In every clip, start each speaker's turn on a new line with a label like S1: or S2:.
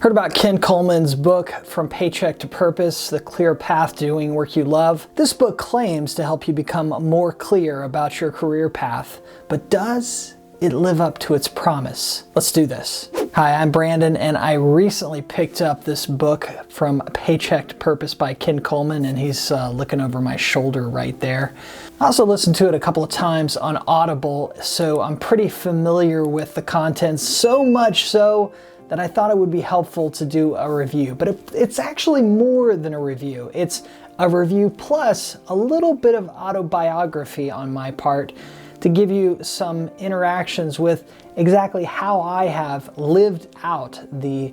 S1: Heard about Ken Coleman's book, From Paycheck to Purpose, The Clear Path to Doing Work You Love? This book claims to help you become more clear about your career path, but does it live up to its promise? Let's do this. Hi, I'm Brandon, and I recently picked up this book, From Paycheck to Purpose by Ken Coleman, and he's looking over my shoulder right there. I also listened to it a couple of times on Audible, so I'm pretty familiar with the contents, so much so that I thought it would be helpful to do a review. But it's actually more than a review. It's a review plus a little bit of autobiography on my part to give you some interactions with exactly how I have lived out the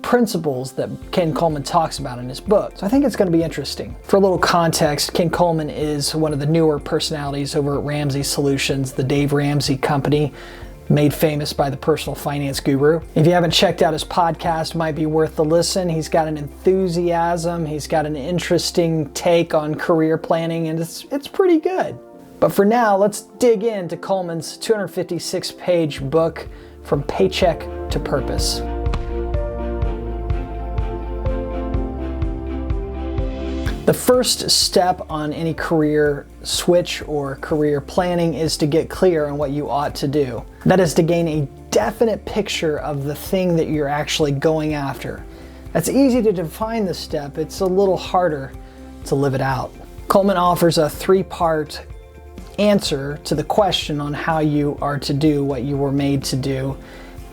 S1: principles that Ken Coleman talks about in his book. So I think it's going to be interesting. For a little context, Ken Coleman is one of the newer personalities over at Ramsey Solutions, the Dave Ramsey company, made famous by the personal finance guru. If you haven't checked out his podcast, it might be worth the listen. He's got an enthusiasm, he's got an interesting take on career planning, and it's pretty good. But for now, let's dig into Coleman's 256-page book, From Paycheck to Purpose. The first step on any career switch or career planning is to get clear on what you ought to do. That is to gain a definite picture of the thing that you're actually going after. That's easy to define the step, it's a little harder to live it out. Coleman offers a three-part answer to the question on how you are to do what you were made to do.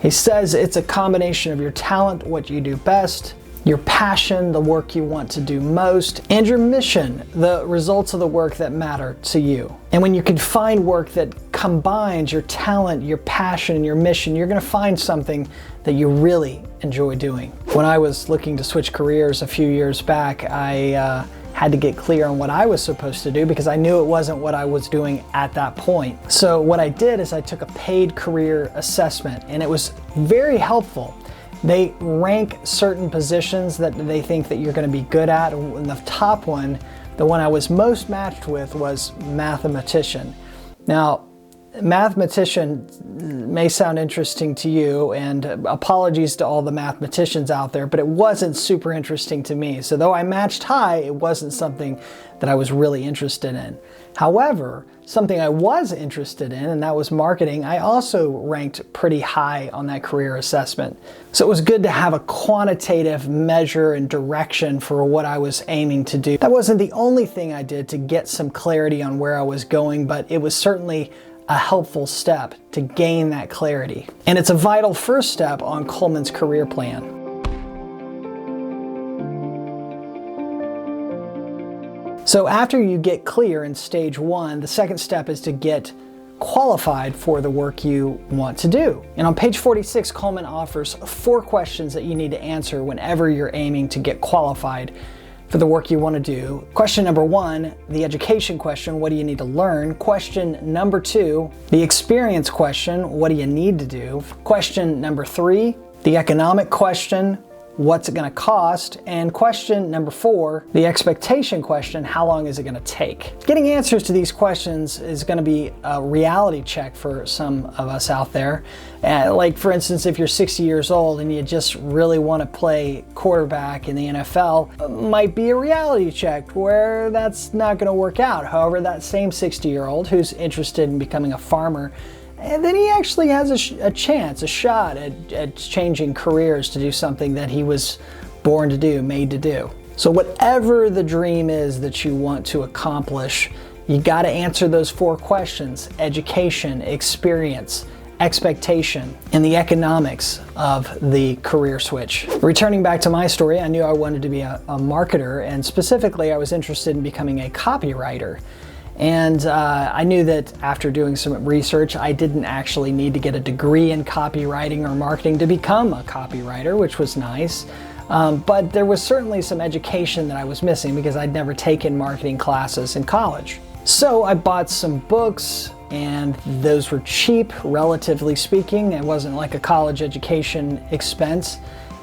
S1: He says it's a combination of your talent, what you do best, your passion, the work you want to do most, and your mission, the results of the work that matter to you. And when you can find work that combines your talent, your passion, and your mission, you're going to find something that you really enjoy doing. When I was looking to switch careers a few years back, I had to get clear on what I was supposed to do because I knew it wasn't what I was doing at that point. So what I did is I took a paid career assessment, and it was very helpful. They rank certain positions that they think that you're going to be good at, and the top one, the one I was most matched with, was mathematician. Now, mathematician may sound interesting to you, and apologies to all the mathematicians out there, but it wasn't super interesting to me. So though I matched high, it wasn't something that I was really interested in. However, something I was interested in, and that was marketing, I also ranked pretty high on that career assessment. So it was good to have a quantitative measure and direction for what I was aiming to do. That wasn't the only thing I did to get some clarity on where I was going, but it was certainly a helpful step to gain that clarity. And it's a vital first step on Coleman's career plan. So after you get clear in stage one, the second step is to get qualified for the work you want to do. And on page 46, Coleman offers 4 questions that you need to answer whenever you're aiming to get qualified for the work you want to do. Question number 1, the education question, what do you need to learn? Question number 2, the experience question, what do you need to do? Question number 3, the economic question, what's it going to cost? And question number 4, the expectation question, how long is it going to take? Getting answers to these questions is going to be a reality check for some of us out there. Like for instance, if you're 60 years old and you just really want to play quarterback in the NFL, it might be a reality check where that's not going to work out. However, that same 60-year-old who's interested in becoming a farmer, and then he actually has a chance, a shot at changing careers to do something that he was born to do, made to do. So whatever the dream is that you want to accomplish, you got to answer those 4 questions: education, experience, expectation, and the economics of the career switch. Returning back to my story, I knew I wanted to be a marketer, and specifically I was interested in becoming a copywriter. And I knew that after doing some research, I didn't actually need to get a degree in copywriting or marketing to become a copywriter, which was nice. But there was certainly some education that I was missing because I'd never taken marketing classes in college. So I bought some books, and those were cheap, relatively speaking. It wasn't like a college education expense.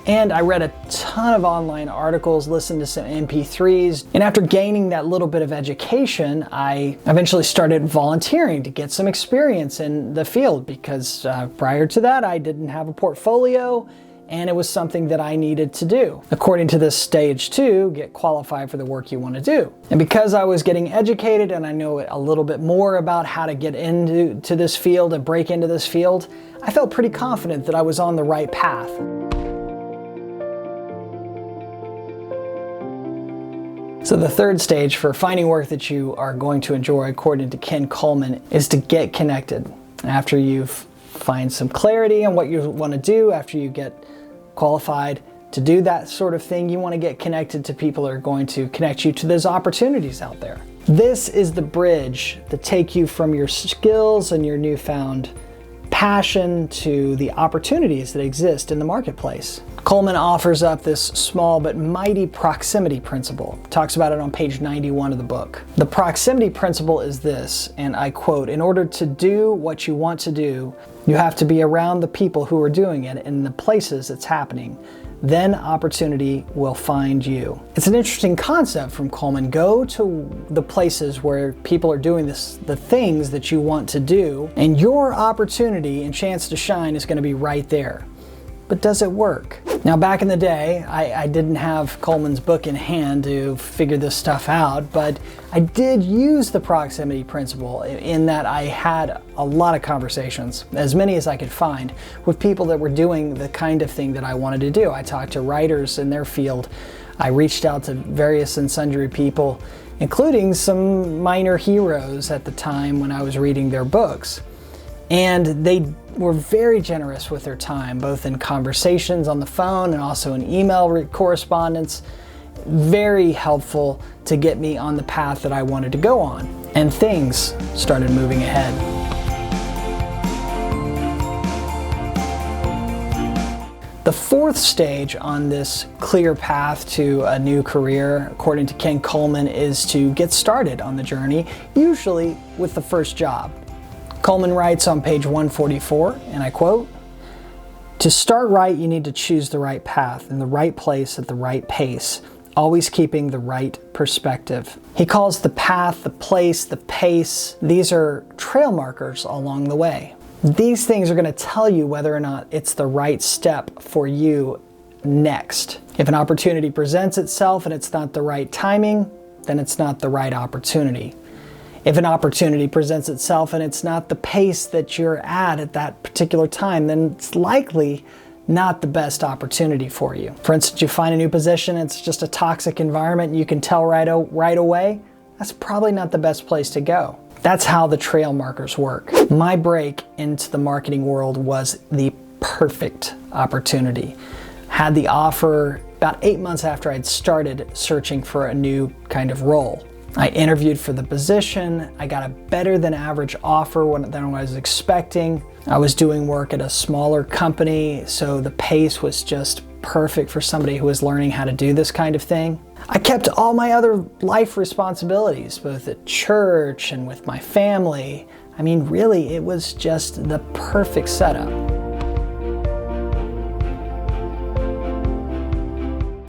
S1: And I read a ton of online articles, listened to some MP3s, and after gaining that little bit of education, I eventually started volunteering to get some experience in the field because prior to that I didn't have a portfolio and it was something that I needed to do. According to this stage 2, get qualified for the work you want to do. And because I was getting educated and I know a little bit more about how to get into this field and break into this field, I felt pretty confident that I was on the right path. So the third stage for finding work that you are going to enjoy, according to Ken Coleman, is to get connected. After you find some clarity on what you want to do, after you get qualified to do that sort of thing, you want to get connected to people that are going to connect you to those opportunities out there. This is the bridge to take you from your skills and your newfound passion to the opportunities that exist in the marketplace. Coleman offers up this small but mighty proximity principle. Talks about it on page 91 of the book. The proximity principle is this, and I quote, "In order to do what you want to do, you have to be around the people who are doing it and the places it's happening. Then opportunity will find you." It's an interesting concept from Coleman. Go to the places where people are doing the things that you want to do, and your opportunity and chance to shine is going to be right there. But does it work? Now, back in the day, I didn't have Coleman's book in hand to figure this stuff out, but I did use the proximity principle in that I had a lot of conversations, as many as I could find, with people that were doing the kind of thing that I wanted to do. I talked to writers in their field. I reached out to various and sundry people, including some minor heroes at the time when I was reading their books. And they were very generous with their time, both in conversations on the phone and also in email correspondence. Very helpful to get me on the path that I wanted to go on. And things started moving ahead. The fourth stage on this clear path to a new career, according to Ken Coleman, is to get started on the journey, usually with the first job. Coleman writes on page 144, and I quote, "To start right, you need to choose the right path in the right place at the right pace, always keeping the right perspective." He calls the path, the place, the pace, these are trail markers along the way. These things are going to tell you whether or not it's the right step for you next. If an opportunity presents itself and it's not the right timing, then it's not the right opportunity. If an opportunity presents itself and it's not the pace that you're at that particular time, then it's likely not the best opportunity for you. For instance, you find a new position, it's just a toxic environment, and you can tell right away, that's probably not the best place to go. That's how the trail markers work. My break into the marketing world was the perfect opportunity. Had the offer about 8 months after I'd started searching for a new kind of role. I interviewed for the position. I got a better than average offer than what I was expecting. I was doing work at a smaller company, so the pace was just perfect for somebody who was learning how to do this kind of thing. I kept all my other life responsibilities, both at church and with my family. I mean, really, it was just the perfect setup.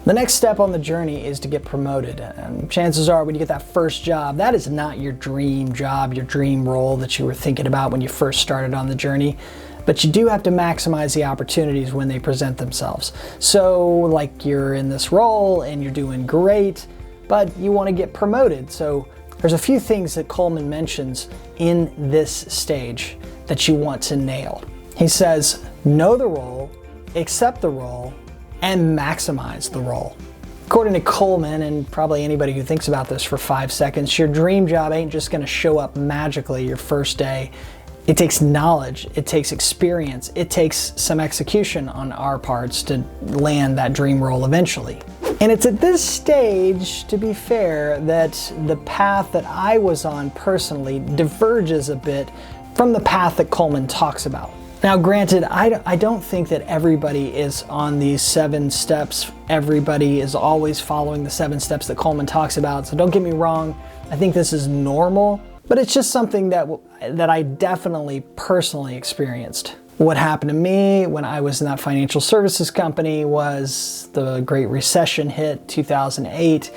S1: The next step on the journey is to get promoted. And chances are when you get that first job, that is not your dream job, your dream role that you were thinking about when you first started on the journey. But you do have to maximize the opportunities when they present themselves. So like you're in this role and you're doing great, but you want to get promoted. So there's a few things that Coleman mentions in this stage that you want to nail. He says, know the role, accept the role, and maximize the role. According to Coleman, and probably anybody who thinks about this for 5 seconds, your dream job ain't just gonna show up magically your first day. It takes knowledge, it takes experience, it takes some execution on our parts to land that dream role eventually. And it's at this stage, to be fair, that the path that I was on personally diverges a bit from the path that Coleman talks about. Now, granted, I don't think that everybody is on these 7 steps. Everybody is always following the 7 steps that Coleman talks about. So don't get me wrong. I think this is normal, but it's just something that I definitely personally experienced. What happened to me when I was in that financial services company was the Great Recession hit, 2008.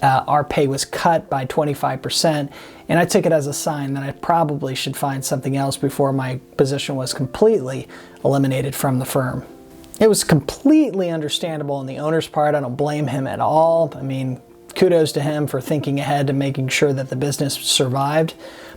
S1: Our pay was cut by 25%, and I took it as a sign that I probably should find something else before my position was completely eliminated from the firm. It was completely understandable on the owner's part. I don't blame him at all. I mean, kudos to him for thinking ahead and making sure that the business survived.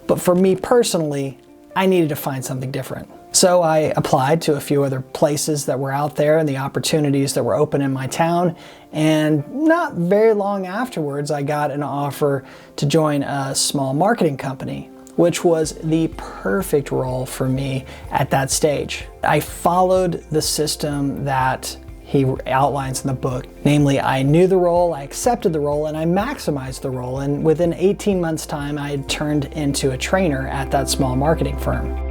S1: But for me personally, I needed to find something different. So I applied to a few other places that were out there and the opportunities that were open in my town. And not very long afterwards, I got an offer to join a small marketing company, which was the perfect role for me at that stage. I followed the system that he outlines in the book. Namely, I knew the role, I accepted the role, and I maximized the role. And within 18 months' time, I had turned into a trainer at that small marketing firm.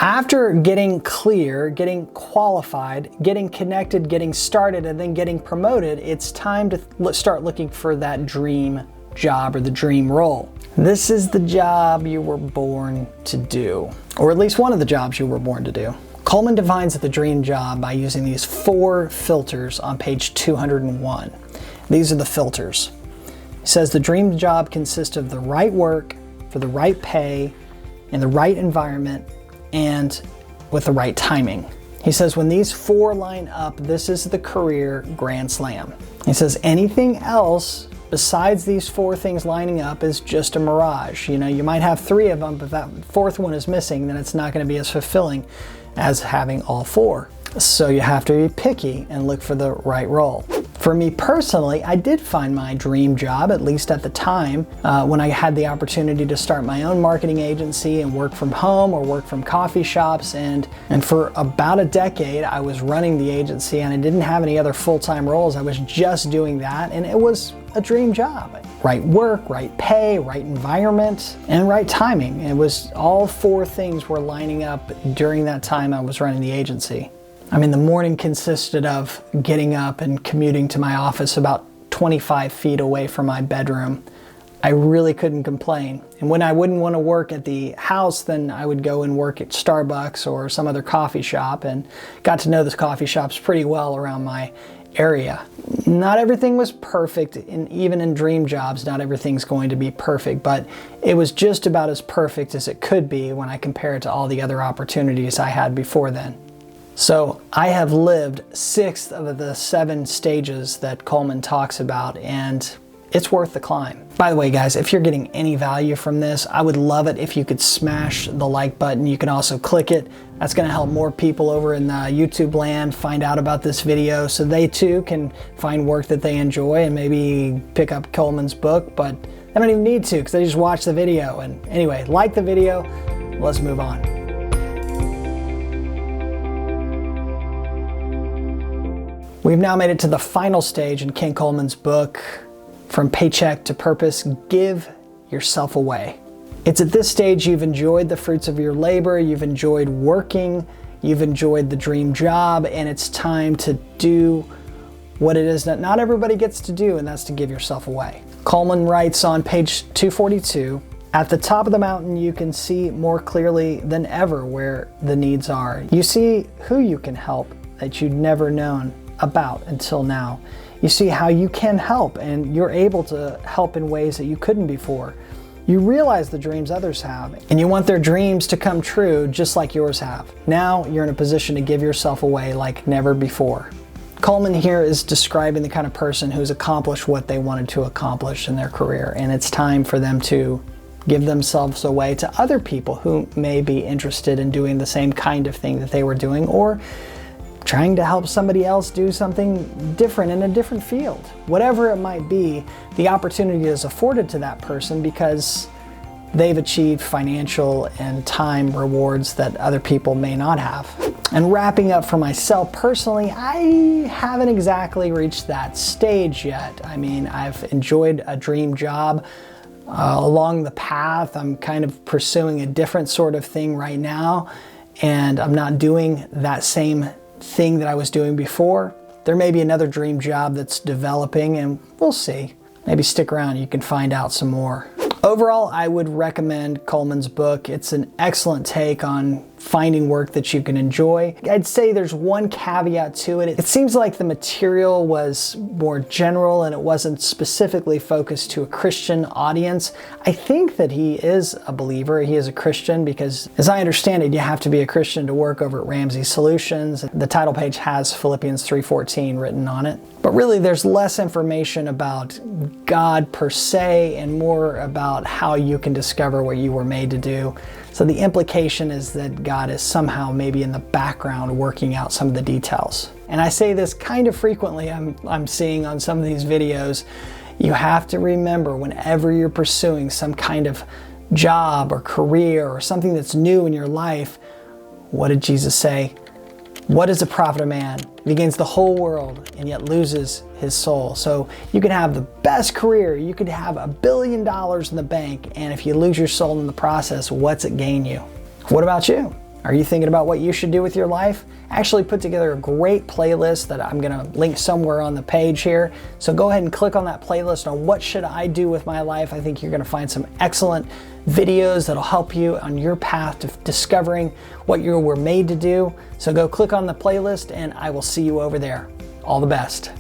S1: After getting clear, getting qualified, getting connected, getting started, and then getting promoted, it's time to start looking for that dream job or the dream role. This is the job you were born to do, or at least one of the jobs you were born to do. Coleman defines the dream job by using these 4 filters on page 201. These are the filters. He says the dream job consists of the right work for the right pay in the right environment and with the right timing. He says when these 4 line up, this is the career grand slam. He says anything else besides these 4 things lining up is just a mirage. You know, you might have 3 of them, but that 4th one is missing, then it's not going to be as fulfilling as having all 4. So you have to be picky and look for the right role. For me personally, I did find my dream job, at least at the time, when I had the opportunity to start my own marketing agency and work from home or work from coffee shops. And for about a decade, I was running the agency and I didn't have any other full-time roles. I was just doing that, and it was a dream job. Right work, right pay, right environment, and right timing. It was all 4 things were lining up during that time I was running the agency. I mean, the morning consisted of getting up and commuting to my office about 25 feet away from my bedroom. I really couldn't complain. And when I wouldn't want to work at the house, then I would go and work at Starbucks or some other coffee shop, and got to know the coffee shops pretty well around my area. Not everything was perfect, and even in dream jobs, not everything's going to be perfect, but it was just about as perfect as it could be when I compare it to all the other opportunities I had before then. So I have lived 6 of the 7 stages that Coleman talks about, and it's worth the climb. By the way, guys, if you're getting any value from this, I would love it if you could smash the like button. You can also click it. That's going to help more people over in YouTube land find out about this video, so they too can find work that they enjoy and maybe pick up Coleman's book, but they don't even need to because they just watch the video. And anyway, like the video, let's move on. We've now made it to the final stage in Ken Coleman's book, From Paycheck to Purpose, Give Yourself Away. It's at this stage you've enjoyed the fruits of your labor, you've enjoyed working, you've enjoyed the dream job, and it's time to do what it is that not everybody gets to do, and that's to give yourself away. Coleman writes on page 242, at the top of the mountain you can see more clearly than ever where the needs are. You see who you can help that you'd never known about until now. You see how you can help, and you're able to help in ways that you couldn't before. You realize the dreams others have, and you want their dreams to come true just like yours have. Now you're in a position to give yourself away like never before. Coleman here is describing the kind of person who's accomplished what they wanted to accomplish in their career, and it's time for them to give themselves away to other people who may be interested in doing the same kind of thing that they were doing, or trying to help somebody else do something different in a different field. Whatever it might be, the opportunity is afforded to that person because they've achieved financial and time rewards that other people may not have. And wrapping up for myself personally, I haven't exactly reached that stage yet. I mean, I've enjoyed a dream job. Along the path, I'm kind of pursuing a different sort of thing right now, and I'm not doing that same thing that I was doing before. There may be another dream job that's developing, and we'll see. Maybe stick around, you can find out some more. Overall, I would recommend Coleman's book. It's an excellent take on finding work that you can enjoy. I'd say there's one caveat to it. It seems like the material was more general and it wasn't specifically focused to a Christian audience. I think that he is a believer, he is a Christian, because as I understand it, you have to be a Christian to work over at Ramsey Solutions. The title page has Philippians 3:14 written on it. But really there's less information about God per se and more about how you can discover what you were made to do. So the implication is that God is somehow maybe in the background working out some of the details. And I say this kind of frequently, I'm seeing on some of these videos. You have to remember, whenever you're pursuing some kind of job or career or something that's new in your life, what did Jesus say? What is the profit of man if he gains the whole world and yet loses his soul? So you could have the best career, you could have $1 billion in the bank, and if you lose your soul in the process, what's it gain you? What about you? Are you thinking about what you should do with your life? I actually put together a great playlist that I'm going to link somewhere on the page here. So go ahead and click on that playlist on what should I do with my life. I think you're going to find some excellent videos that'll help you on your path to discovering what you were made to do. So go click on the playlist and I will see you over there. All the best.